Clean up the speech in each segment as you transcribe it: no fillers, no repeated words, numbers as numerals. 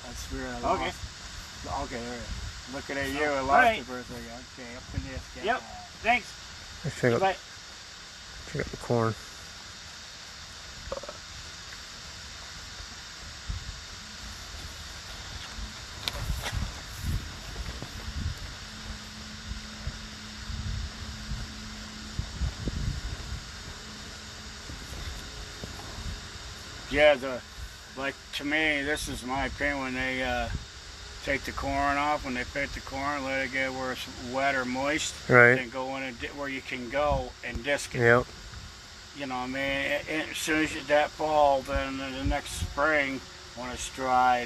That's weird. Okay. Okay, there. Looking at you, I lost right. you for a second. Okay, up in this guy. Yep. Thanks. Let's check Bye. out the corn. Yeah, like to me, this is my opinion. When they take the corn off, when they pick the corn, let it get where it's wet or moist, Right. then go in where you can go and disc it. Yep. You know what I mean? And as soon as that fall, then the next spring, when it's dry,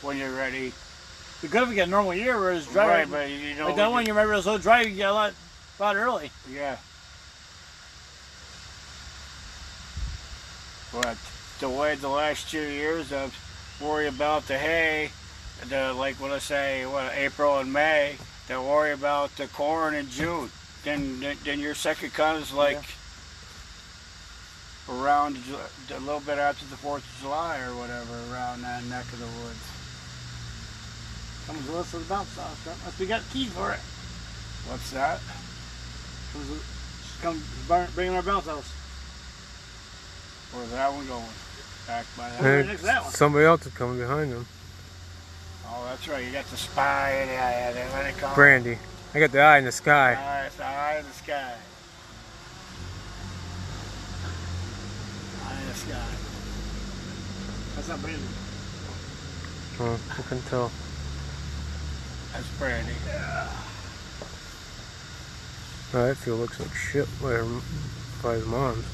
when you're ready. Be good if we get a normal year where it's dry. Right, but you know. Like that one, you remember it was so dry, you get a lot early. Yeah. But the way the last 2 years, I worry about the hay, like when I say April and May, they worry about the corn in June. Then your second cut is like around a little bit after the 4th of July or whatever, around that neck of the woods. Comes with us for the bounce house. Unless we got keys for it. What's that? Come bring our bounce house. Where's that one going? Back by that. Right next to that one. Somebody else is coming behind them. Oh, that's right. You got the spy. Yeah, they let it go. Brandy. I got the eye in the sky. It's the eye in the sky. Eye in the sky. That's not Brandy. Oh, I can tell. That's Brandy. Oh, that field looks like shit by his mom's.